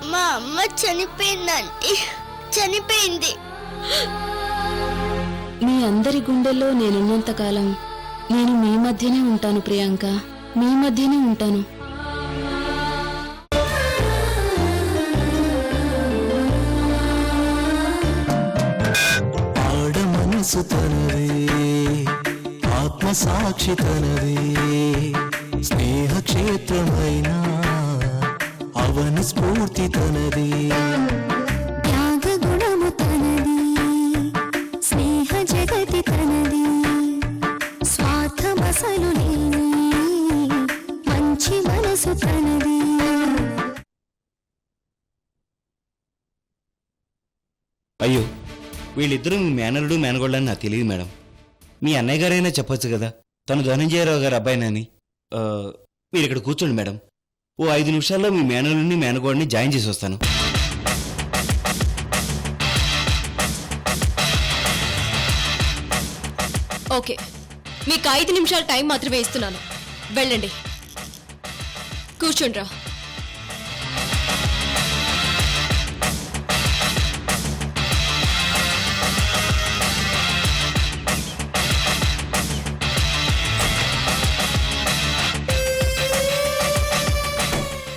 మా అమ్మ చనిపోయిందండి, చనిపోయింది. మీ అందరి గుండెల్లో నేనున్నంత కాలం నేను మీ మధ్యనే ఉంటాను ప్రియాంక, మీ మధ్యనే ఉంటాను. ఆడ మనసు తనదే, ఆత్మ సాక్షి తనదే, స్నేహ క్షేత్రమైన అవని స్ఫూర్తి తనదే. త్యాగ గుణము తనది, స్నేహ జగతి తనది, స్వార్థమసలు లేని మంచి మనసు తనది. అయ్యో, వీళ్ళిద్దరూ మీ మేనలుడు మేనగోళ్ళని నాకు తెలియదు మేడం. మీ అన్నయ్య గారైనా చెప్పొచ్చు కదా తను ధనంజయరావు గారి అబ్బాయినని. మీరు ఇక్కడ కూర్చోండి మేడం, ఓ 5 నిమిషాల్లో మీ మేనలుడిని మేనగోడిని జాయిన్ చేసి వస్తాను. ఓకే, మీకు 5 నిమిషాల టైం మాత్రమే ఇస్తున్నాను, వెళ్ళండి. కూర్చోండ్రా.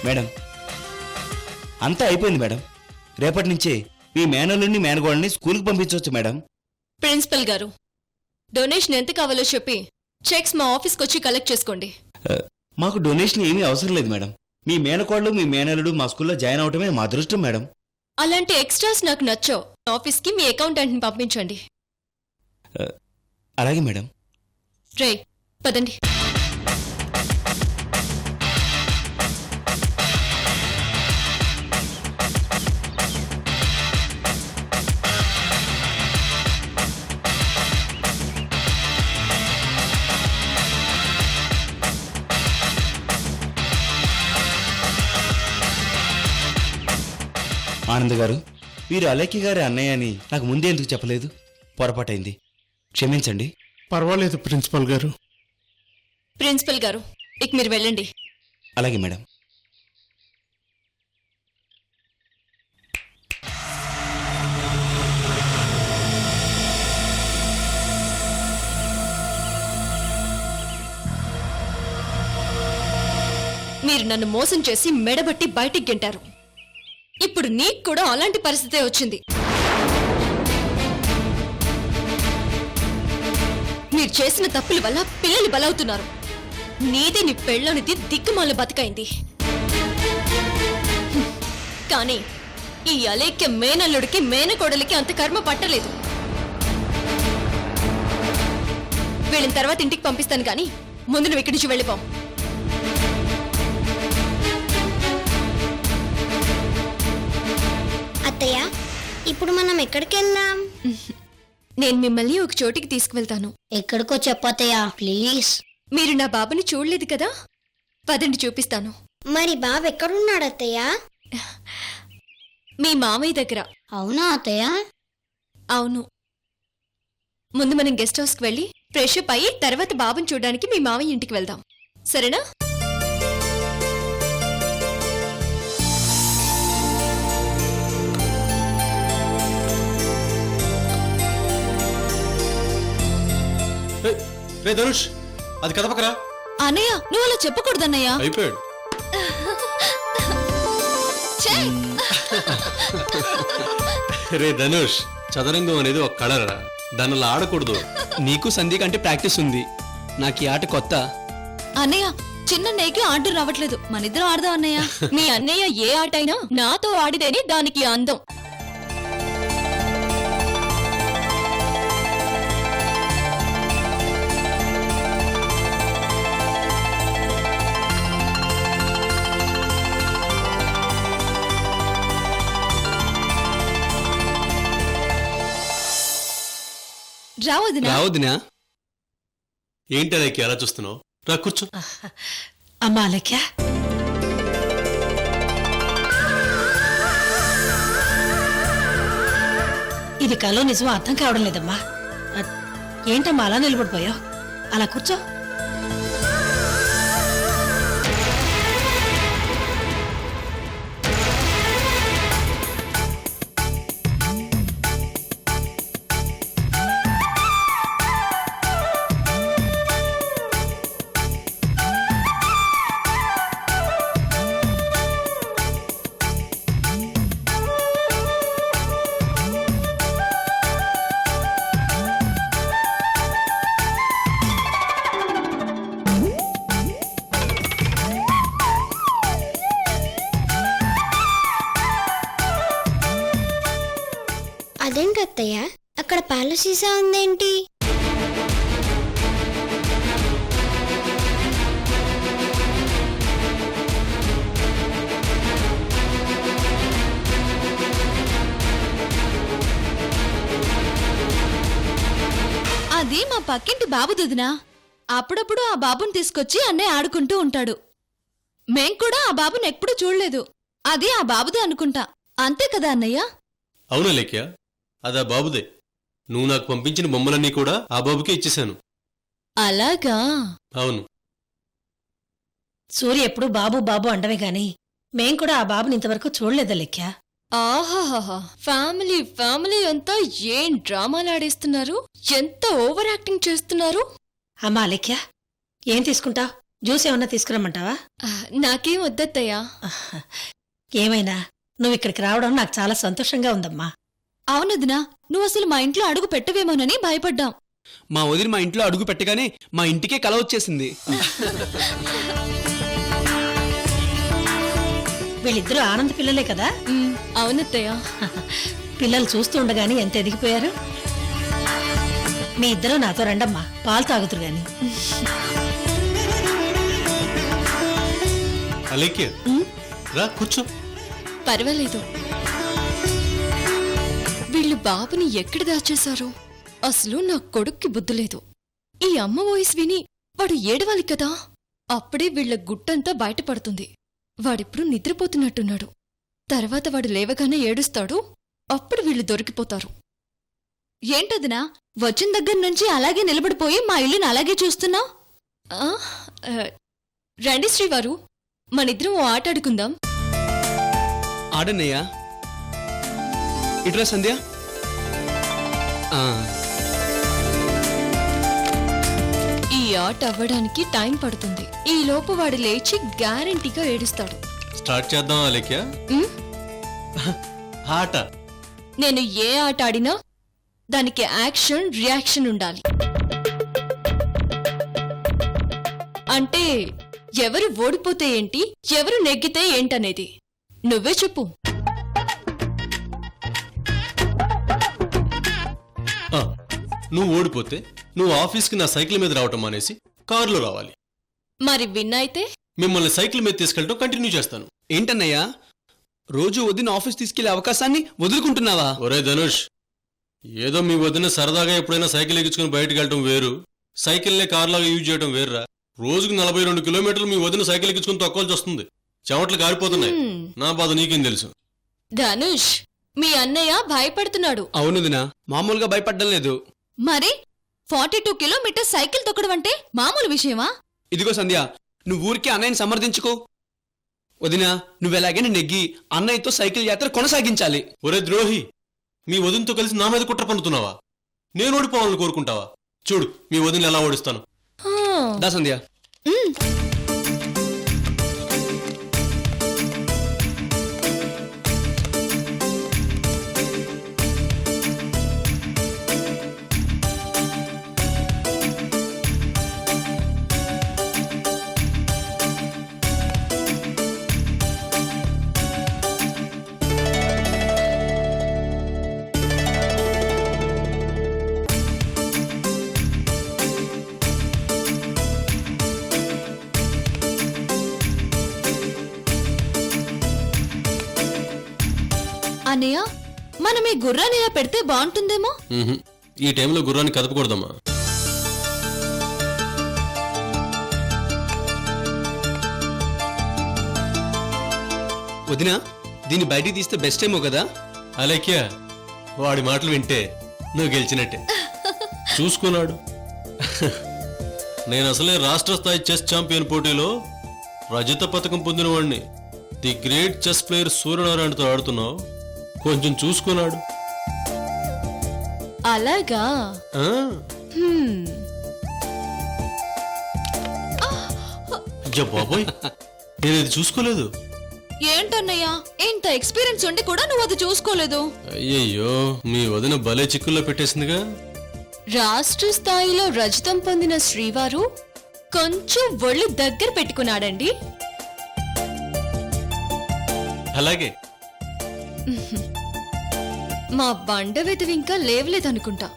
మేడం, అంతా అయిపోయింది మేడం. రేపటి నుంచే మీ మేనలుడిని మేనగోళ్ళని స్కూల్కి పంపించవచ్చు మేడం. ప్రిన్సిపల్ గారు, డొనేషన్ ఎంత కావాలో చెప్పి చెక్స్ మా ఆఫీస్కి వచ్చి కలెక్ట్ చేసుకోండి. మాకు డొనేషన్ ఏమీ అవసరం లేదు మేడం. మీ మేనకోళ్ళు మీ మేనలుడు మా స్కూల్లో జాయిన్ అవటమే మా అదృష్టం మేడం. అలాంటి ఎక్స్ట్రాస్ నాకు నచ్చో. ఆఫీస్కి మీ అకౌంటెంట్ని పంపించండి. అలాగే మేడం. రే, పదండి. ఆనంద్ గారు, మీరు అలేఖ్య గారి అన్నయ్య అని నాకు ముందే ఎందుకు చెప్పలేదు? పొరపాటైంది, క్షమించండి. పర్వాలేదు ప్రిన్సిపల్ గారు. ప్రిన్సిపల్ గారు, ఇక మీరు వెళ్ళండి. అలాగే మేడం. మీరు నన్ను మోసం చేసి మెడబట్టి బయటికి గెంటారు. ఇప్పుడు నీకు కూడా అలాంటి పరిస్థితే వచ్చింది. మీరు చేసిన తప్పుల వల్ల పిల్లలు బలవుతున్నారు. నీది నీ పెళ్ళనిది దిక్కుమాల బతికైంది. కానీ ఈ అలేఖ్య మేనల్లుడికి మేనకోడలికి అంత కర్మ పట్టలేదు. వీళ్ళని తర్వాత ఇంటికి పంపిస్తాను, కానీ ముందు నువ్వు ఇక్కడి నుంచి వెళ్ళిపో. అత్తయ్య, ఇప్పుడు మనం ఎక్కడికి వెళ్దాం? నేను మిమ్మల్ని ఒక చోటికి తీసుకువెళ్తాను. ఎక్కడికో చెప్పత్తయ్య ప్లీజ్. మీరు నా బాబుని చూడలేదు కదా, పదండి చూపిస్తాను. మరి బాబు ఎక్కడున్నాడు అత్తయ్య? మీ మామయ్య దగ్గర. అవునా అత్తయ్య? అవును. ముందు మనం గెస్ట్ హౌస్కి వెళ్ళి ఫ్రెష్ అప్ అయ్యి తర్వాత బాబుని చూడడానికి మీ మామయ్య ఇంటికి వెళ్దాం, సరేనా? రే ధనుష్, అది కదపకరా. అన్నయ్య, నువ్వు అలా చెప్పకూడదన్నయ్య. అయిపోయాడు. రే ధనుష్, చదరంగం అనేది ఒక కళరా, దానిలో ఆడకూడదు. నీకు సంధ్య కంటే ప్రాక్టీస్ ఉంది, నాకు ఈ ఆట కొత్త. అన్నయ్య, చిన్నన్నయ్యకి ఆటలు రావట్లేదు, మనిద్దరం ఆడదాం అన్నయ్య. మీ అన్నయ్య ఏ ఆట అయినా నాతో ఆడితేనే దానికి అందం. రావద్దునా? ఏంటి అలేఖ్య అలా చూస్తున్నావు? రా కూర్చో. అమ్మా అలేఖ్య, ఇది కలో నిజం అర్థం కావడం లేదమ్మా. ఏంటమ్మా అలా నిలబడిపోయావు? అలా కూర్చో. అదేంటి అత్తయ్య, అక్కడ పాల సీసా ఉందేంటి? అది మా పక్కింటి బాబు దుదినా. అప్పుడప్పుడు ఆ బాబుని తీసుకొచ్చి అన్నయ్య ఆడుకుంటూ ఉంటాడు. మేం కూడా ఆ బాబుని ఎప్పుడూ చూడలేదు. అది ఆ బాబుదే అనుకుంటా. అంతే కదా అన్నయ్య? అవునా లేఖ్య, అదా బాబుదే. నువ్వు నాకు పంపించిన బొమ్మలన్నీ కూడా ఆ బాబుకే ఇచ్చేశాను. అలాగా? అవును. సూర్య ఎప్పుడు బాబు బాబు అండమే గాని మేం కూడా ఆ బాబుని ఇంతవరకు చూడలేదా లెక్క. ఆహాహా, ఫ్యామిలీ ఫ్యామిలీ అంతా ఏం డ్రామాలాడేస్తున్నారు, ఎంత ఓవర్ యాక్టింగ్ చేస్తున్నారు. అమ్మా లెక్క, ఏం తీసుకుంటావ్? జ్యూస్ ఏమన్నా తీసుకురమ్మంటావా? నాకేం వద్దత్తయ్యా. ఏమైనా నువ్వు ఇక్కడికి రావడం నాకు చాలా సంతోషంగా ఉందమ్మా. అవునదినా, నువ్వు అసలు మా ఇంట్లో అడుగు పెట్టవేమోనని భయపడ్డాం. మా వదిన మా ఇంట్లో అడుగు పెట్టగానే మా ఇంటికే కల వచ్చేసింది. వీళ్ళిద్దరూ ఆనంద్ పిల్లలే కదా? అవునత్తయ్యా. పిల్లలు చూస్తూ ఉండగాని ఎంత ఎదిగిపోయారు. మీ ఇద్దరూ నాతో రండమ్మా, పాలు తాగుతురు గాని. అలేఖ్య, రా కూర్చో. పర్వాలేదు. వీళ్ళు బాబుని ఎక్కడ దాచేశారు? అసలు నా కొడుక్కి బుద్ధులేదు. ఈ అమ్మ వాయిస్ విని వాడు ఏడవాలి కదా, అప్పుడే వీళ్ల గుట్టంతా బయటపడుతుంది. వాడిప్పుడు నిద్రపోతున్నట్టున్నాడు. తర్వాత వాడు లేవగానే ఏడుస్తాడు. అప్పుడు వీళ్ళు దొరికిపోతారు. ఏంటదినా, వచ్చిన దగ్గర నుంచి అలాగే నిలబడిపోయి మా ఇల్లుని అలాగే చూస్తున్నావు? రండి శ్రీవారు, మనిద్దరం ఓ ఆట ఆడుకుందాం. ఆడన్నయ్యా. ఇట్రా సంధ్య. ఈ ఆట అవ్వడానికి టైం పడుతుంది. ఈ లోపు వాడు లేచి గ్యారంటీగా ఏడుస్తాడు. స్టార్ట్ చేద్దాం అలేఖ్య. ఉమ్, ఆట. నేను ఏ ఆట ఆడినా దానికి యాక్షన్ రియాక్షన్ ఉండాలి. అంటే ఎవరు ఓడిపోతే ఏంటి, ఎవరు నెగ్గితే ఏంటనేది నువ్వే చెప్పు. నువ్వు ఓడిపోతే నువ్వు ఆఫీస్కి నా సైకిల్ మీద రావటం మానేసి కారులో రావాలి. మరి విన్ అయితే మిమ్మల్ని సైకిల్ మీద తీసుకెళ్ళటం కంటిన్యూ చేస్తాను. ఏంటన్నయ్యా, రోజు వదిన ఆఫీస్ తీసుకెళ్లే అవకాశాన్ని వదులుకుంటున్నావా? ఒరే ధనుష్, ఏదో మీ వదిన సరదాగా ఎప్పుడైనా సైకిల్ ఎక్కించుకుని బయటకు వెళ్ళటం వేరు, సైకిల్నే కార్లాగా యూజ్ చేయడం వేర్రా. రోజుకు 42 కిలోమీటర్లు మీ వదిన సైకిల్ ఎక్కించుకుని తొక్కాల్సి వస్తుంది. చెమటలు కారిపోతున్నాయి. నా బాధ నీకేం తెలుసు? ధనుష్, మీ అన్నయ్య భయపడుతున్నాడు. అవును దినా, మామూలుగా భయపడ్డం లేదు. మరి 42 కిలోమీటర్ సైకిల్ తొక్కడం అంటే మామూలు విషయమా? ఇదిగో సంధ్య, నువ్వు ఊరికే అన్నయ్యని సమర్థించుకో. వదినా, నువ్వెలాగైనా నెగ్గి అన్నయ్యతో సైకిల్ యాత్ర కొనసాగించాలి. ఒరే ద్రోహి, మీ వదినతో కలిసి నా మీద కుట్ర పన్నుతున్నావా? నేను ఓడిపోవాలని కోరుకుంటావా? చూడు మీ వదిన ఎలా ఓడిస్తాను. దా సంధ్య. అన్నయ్య, మనం ఈ గుర్రాన్ని ఇలా పెడితే బాగుంటుందేమో. ఈ టైంలో గుర్రాన్ని కదపకూడదమ్మా. వదినా, దీన్ని బయటికి తీస్తే బెస్ట్ ఏమో కదా? అలేఖ్య, వాడి మాటలు వింటే నువ్వు గెలిచినట్టే. చూసుకున్నాడు. నేను అసలే రాష్ట్ర స్థాయి చెస్ ఛాంపియన్ పోటీలో రజత పథకం పొందిన వాడిని. ది గ్రేట్ చెస్ ప్లేయర్ సూర్యనారాయణతో ఆడుతున్నావు. కొంచెం చూసుకున్నాడు. అలాగా? అయ్యో బాబోయ్, నేను ఇది చూసుకోలేదు. ఏంటన్నయ్యా, ఇంత ఎక్స్పీరియన్స్ ఉండి కూడా నువ్వు అది చూసుకోలేదు? అయ్యయ్యో, మీ వదిన భలే చిక్కుల్లో పెట్టేసిందిగా. రాష్ట్ర స్థాయిలో రజతం పొందిన శ్రీవారు కొంచెం ఒళ్ళు దగ్గర పెట్టుకున్నాడండి. అలాగే మా బండ వెదివి ఇంకా లేవలేదనుకుంటా.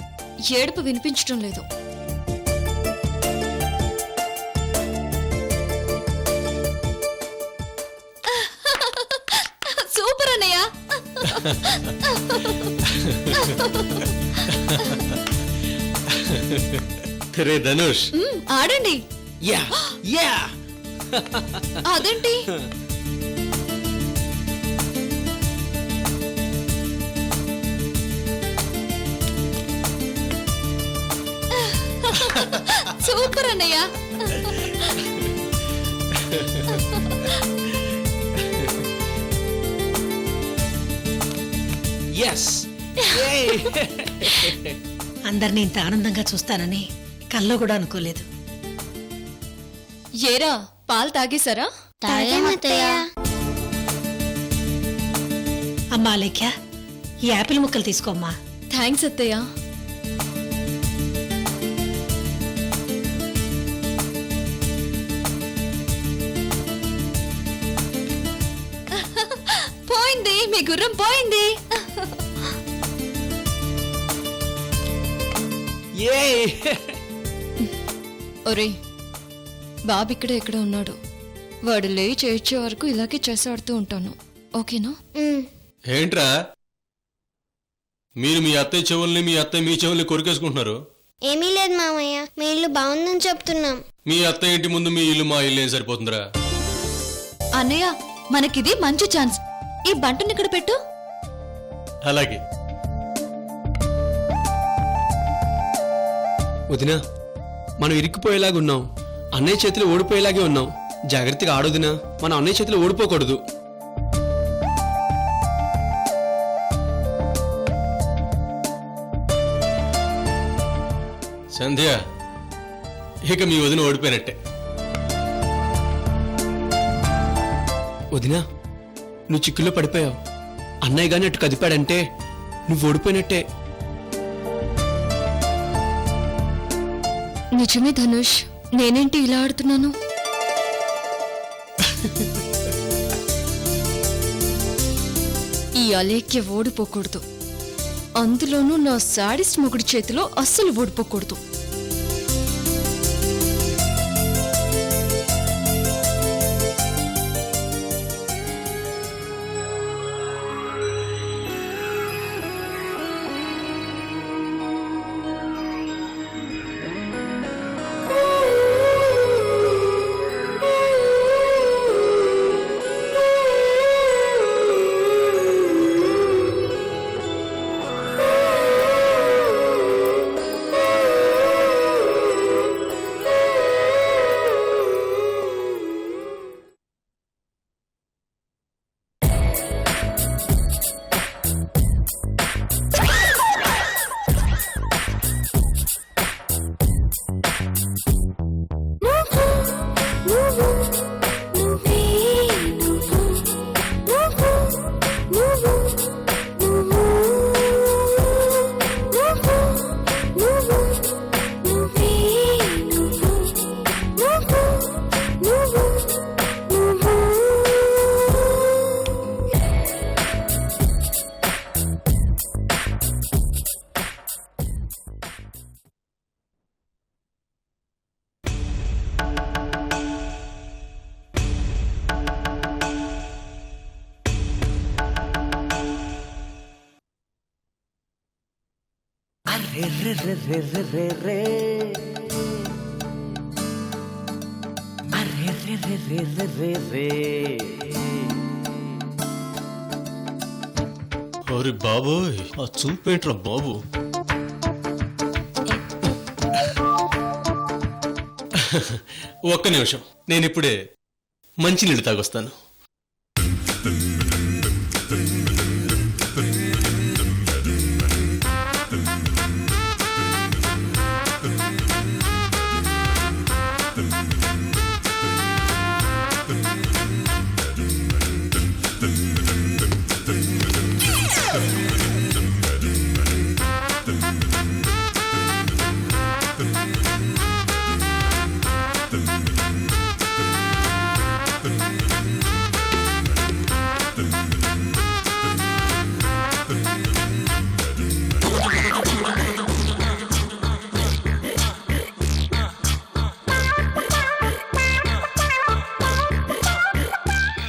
ఏడుపు వినిపించడం లేదు. సూపర్ అన్నయ్య. రే ధనుష్, ఆడండి. యా యా అదేంటి? సూపర్ అన్నయ్య. ఎస్ అందరినీ ఇంత ఆనందంగా చూస్తానని కల్లో కూడా అనుకోలేదు. ఏరా పాలు తాగేశారా? తాగేమత్తయ్య. అమ్మా లేఖ్య, ఈ యాపిల్ ముక్కలు తీసుకోమ్మా. థ్యాంక్స్ అత్తయ్య. పోయింది, మీ గుర్రం పోయింది. ఒరేయ్, బాబు ఇక్కడ ఎక్కడ ఉన్నాడు? వాడు లేచి చేయించే వరకు ఇలాగే చేసాడుతూ ఉంటాను. ఓకేనా? ఏంట్రా మీరు మీ అత్తయ్య చెవుల్ని మీ అత్తయ్య మీ చెవుల్ని కొరికేసుకుంటున్నారు? ఏమీ లేదు మామయ్య, మీ ఇల్లు బాగుందని చెప్తున్నాం. మీ అత్తయ్య ఇంటి ముందు మీ ఇల్లు మా ఇల్లు ఏం సరిపోతుందిరా? అన్నయ్య, మనకిది మంచి ఛాన్స్. ఈ బంటుని ఇక్కడ పెట్టు. అలాగే. వదినా, మనం ఇరిక్కిపోయేలాగా ఉన్నాం. అన్నయ్య చేతిలో ఓడిపోయేలాగే ఉన్నాం. జాగ్రత్తగా ఆడొదినా, మనం అన్నయ్య చేతిలో ఓడిపోకూడదు. సంధ్య, ఇక మీ వదిన ఓడిపోయినట్టే. వదినా, నువ్వు చిక్కుల్లో పడిపోయావు. అన్నయ్య గాని అటు కదిపాడంటే నువ్వు ఓడిపోయినట్టే. నిజమే ధనుష్, నేనేంటి ఇలా ఆడుతున్నాను? ఈ అలేఖ్య ఓడిపోకూడదు. అందులోనూ నా శాడిస్ట్ మొగుడి చేతిలో అస్సలు ఓడిపోకూడదు. ఓరి బాబోయ్, ఆ చూపేంట్రా బాబు. ఒక్క నిమిషం, నేనిప్పుడే మంచినీళ్ళు తాగొస్తాను.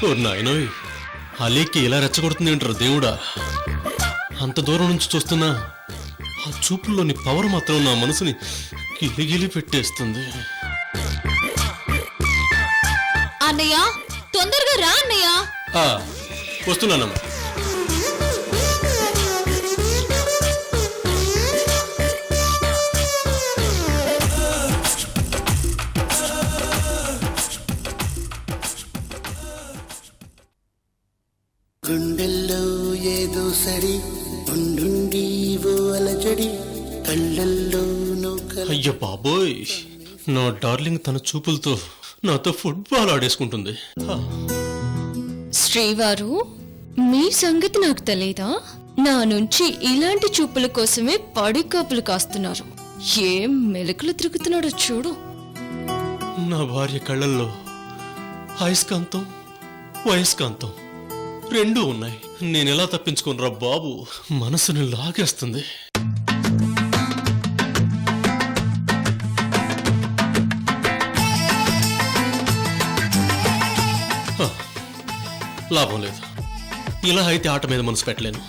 ఓ నాయనోయ్, అలీకి ఇలా రెచ్చగొడుతుంది ఏంటారు దేవుడా. అంత దూరం నుంచి చూస్తున్నా ఆ చూపుల్లోని పవర్ మాత్రం నా మనసుని గిలిగిలి పెట్టేస్తుంది. అన్నయ్య తొందరగా రా అన్నయ్య. ఆ, వస్తున్నానమ్మా. గుండెల్లో ఏదో సరి ఉండుండి ఓ అలజడి కళ్ళల్లో అయ్య బాబోయ్, నా డార్లింగ్ తన చూపులతో నాతో ఫుట్బాల్ ఆడేసుకుంటుంది. శ్రీవారు, మీ సంగతి నాకు తెలీదా? నా నుంచి ఇలాంటి చూపుల కోసమే పడికాపులు కాస్తున్నారు. ఏం మెలకులు తిరుగుతున్నాడో చూడు. నా భార్య కళ్ళల్లో అయస్కాంతం వయస్కాంతం రెండూ ఉన్నాయి. నేనెలా తప్పించుకునరా బాబు, మనసుని లాగేస్తుంది. హ, లాభం లేదు. ఇలా అయితే ఆట మీద మనసు పెట్టలేను.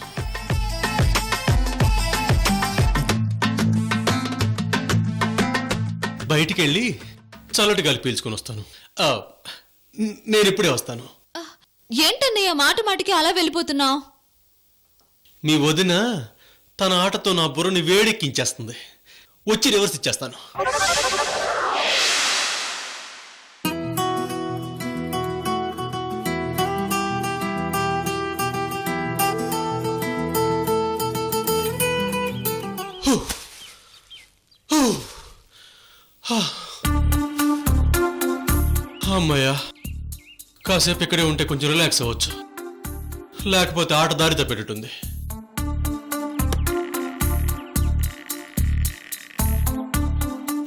బయటికి వెళ్ళి చల్లటి గాలి పీల్చుకొని వస్తాను. నేను ఇప్పుడే వస్తాను. ఏంటన్నయ్య మాట మాటికి అలా వెళ్ళిపోతున్నావు? మీ వదిన తన ఆటతో నా బుర్రని వేడెక్కించేస్తుంది. వచ్చి రివర్స్ ఇచ్చేస్తాను. అమ్మయ్యా, కాసేపు ఇక్కడే ఉంటే కొంచెం రిలాక్స్ అవ్వచ్చు. లేకపోతే ఆట దారి తప్పెట్టుంది.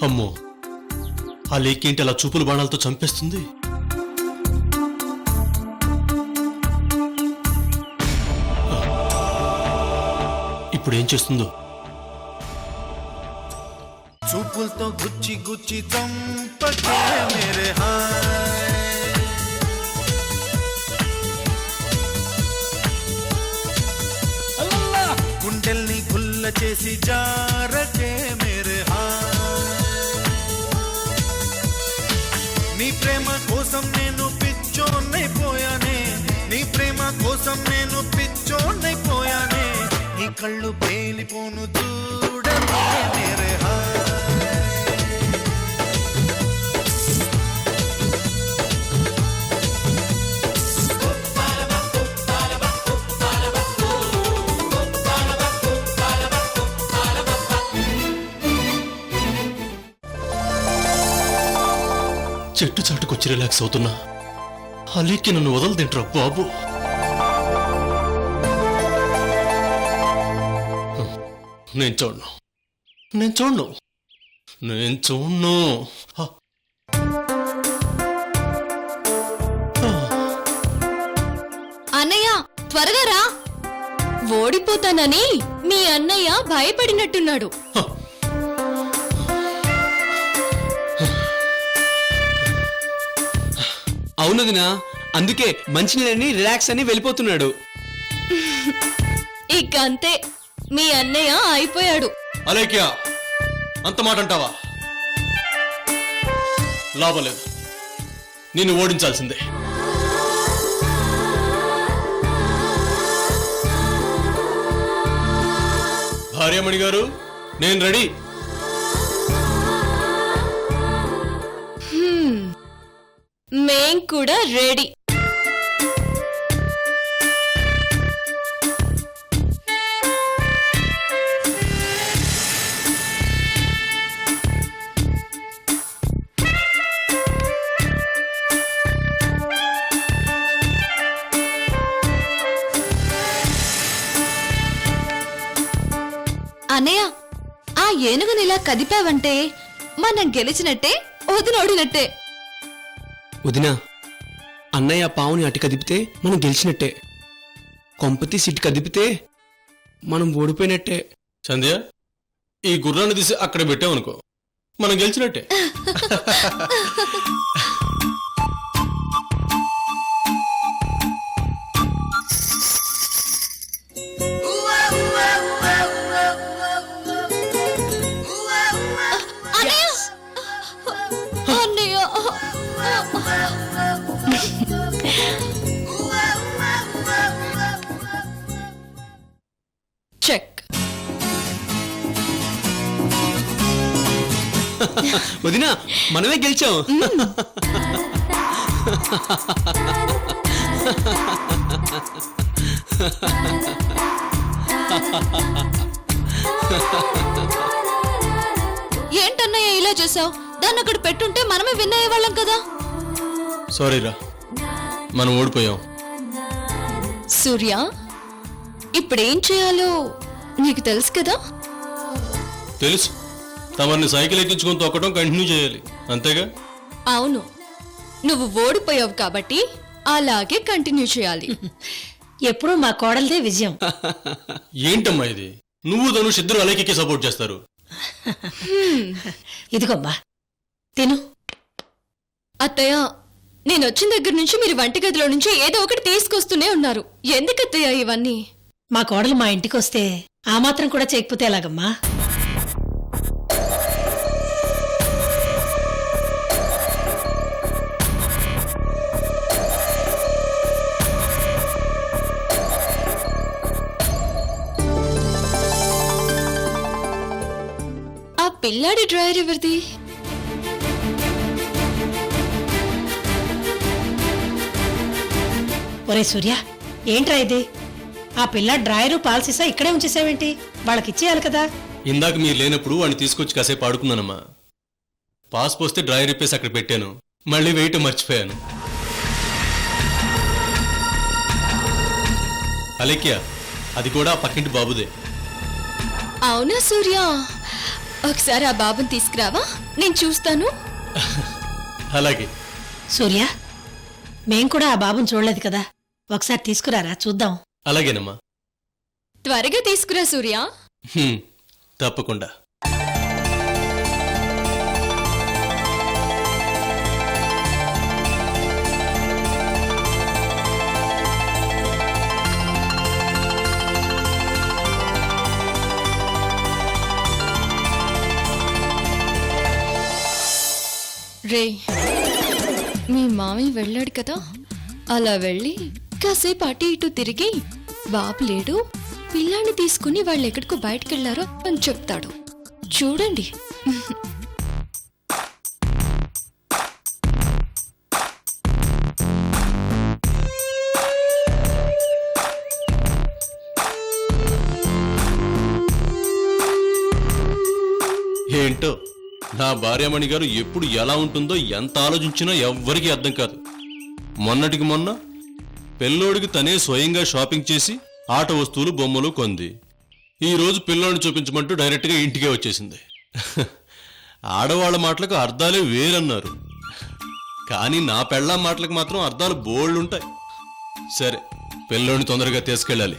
అమ్మో, ఆ లేకేంటి అలా చూపుల బాణాలతో చంపేస్తుంది? ఇప్పుడు ఏం చేస్తుందో? చూపులతో గుచ్చి గుచ్చి చంపకే మేరే హాయ్, గుండెల్ని గుల్ల చేసి జారకే మేరే హాయ్, నీ ప్రేమ కోసం నేను పిచ్చోన్నైపోయానే, నీ ప్రేమ కోసం నేను పిచ్చోన్నైపోయానే, నీ కళ్ళు పేలిపోను చూడకే మేరే హాయ్. చెట్టు చాటుకొచ్చి రిలాక్స్ అవుతున్నా. అలీకి నన్ను వదలదేంట్రా బాబు. నేను చూడను, నేను చూడను, నేను చూడను. అన్నయ్య త్వరగా రా. ఓడిపోతానని మీ అన్నయ్య భయపడినట్టున్నాడు. అవునదినా, అందుకే మంచినీళ్ళని రిలాక్స్ అని వెళ్ళిపోతున్నాడు. ఇక అంతే, మీ అన్నయ్య అయిపోయాడు. అలేఖ్యా, అంత మాట అంటావా? లాభం లేదు, నిన్ను ఓడించాల్సిందే. భార్యామణి గారు, నేను రెడీ. మేం కూడా రెడీ. అన్నయ్య, ఆ ఏనుగునిలా కదిపావంటే మనం గెలిచినట్టే, వదినోడినట్టే. వదినా, అన్నయ్య పావుని అటు కదిపితే మనం గెలిచినట్టే, కొంపతి సిట్ కదిపితే మనం ఓడిపోయినట్టే. సంధ్య, ఈ గుర్రాన్ని తీసి అక్కడ పెట్టామనుకో, మనం గెలిచినట్టే. చెక్. వదినా మనమే గెలిచాం. ఏంటన్నయ్య ఇలా చేసావు? దాన్ని అక్కడ పెట్టుంటే మనమే విన్ అయ్యేవాళ్ళం కదా. సారీరా, మనం ఓడిపోయాం. సూర్య, ఇప్పుడేం చేయాలో నీకు తెలుసు కదా. తెలుసు, తమని సైకిల్ ఎక్కించుకొని తొక్కడం కంటిన్యూ చేయాలి, అంతేగా? అవును, నువ్వు ఓడిపోయావు కాబట్టి అలాగే కంటిన్యూ చేయాలి. ఎప్పుడూ మా కోడలదే విజయం. ఏంటమ్మా ఇది? నువ్వు ధనుష్ ఇద్దరు అలైకి సపోర్ట్ చేస్తారు. ఇదిగోమ్మా తిను. అత్తయ్య, నేను వచ్చిన దగ్గర నుంచి మీరు వంటగదిలో నుంచి ఏదో ఒకటి తీసుకొస్తూనే ఉన్నారు. ఎందుకత్తయ్య ఇవన్నీ? మా కోడలు మా ఇంటికి వస్తే ఆ మాత్రం కూడా చేయకపోతే ఎలాగమ్మా? ఆ పిల్లాడి డ్రైవర్ ఎవరిది? ఒరే సూర్య, ఏంట్రా ఇది? ఆ పిల్ల డ్రాయరు పాల్సీసా ఇక్కడే ఉంచేసావేంటి? వాళ్ళకిచ్చేయాలి కదా. ఇందాక మీరు లేనప్పుడు వాడిని తీసుకొచ్చి కాసేపు ఆడుకున్నానమ్మా. పాస్ పోస్తే డ్రైవర్ ఇప్పేసి అక్కడ పెట్టాను, మళ్ళీ వెయిట్ మర్చిపోయాను. అలెక్యా, అది కూడా పక్కింటి బాబుదే. అవునా సూర్య? ఒకసారి ఆ బాబుని తీసుకురావా, నేను చూస్తాను. అలాగే. సూర్య, మేం కూడా ఆ బాబుని చూడలేదు కదా, ఒకసారి తీసుకురారా చూద్దాం. అలాగేనమ్మా. త్వరగా తీసుకురా సూర్య. తప్పకుండా. రే, మీ మామయ్య వెళ్ళాడు కదా, అలా వెళ్ళి కాసేపు అటు ఇటు తిరిగి బాబు లేడు, పిల్లాన్ని తీసుకుని వాళ్ళు ఎక్కడికో బయటకెళ్లారో అని చెప్తాడు. చూడండి. ఏంటో నా భార్యామణి గారు ఎప్పుడు ఎలా ఉంటుందో ఎంత ఆలోచించినా ఎవ్వరికీ అర్థం కాదు. మొన్నటికి మొన్న పిల్లోడికి తనే స్వయంగా షాపింగ్ చేసి ఆట వస్తువులు బొమ్మలు కొంది. ఈరోజు పిల్లోడిని చూపించమంటూ డైరెక్ట్గా ఇంటికే వచ్చేసింది. ఆడవాళ్ల మాటలకు అర్థాలే వేరన్నారు, కానీ నా పెళ్ళాం మాటలకు మాత్రం అర్థాలు బోల్డుంటాయి. సరే, పిల్లోడిని తొందరగా తీసుకెళ్ళాలి,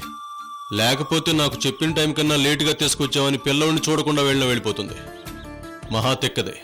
లేకపోతే నాకు చెప్పిన టైం కన్నా లేటుగా తీసుకొచ్చామని పిల్లోడిని చూడకుండా వెళ్ళిపోతుంది. మహా తెక్కదే.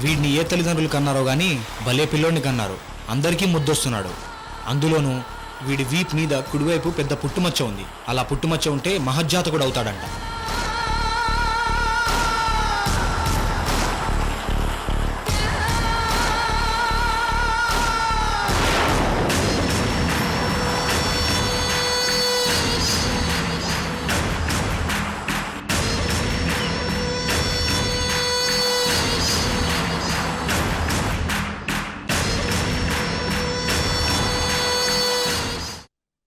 వీడిని ఏ తల్లిదండ్రులు కన్నారో గాని భలే పిల్లోడిని కన్నారు. అందరికీ ముద్దొస్తున్నాడు. అందులోనూ వీడి వీప్ మీద కుడివైపు పెద్ద పుట్టుమచ్చ ఉంది. అలా పుట్టుమచ్చ ఉంటే మహజ్జాతకుడు అవుతాడంట.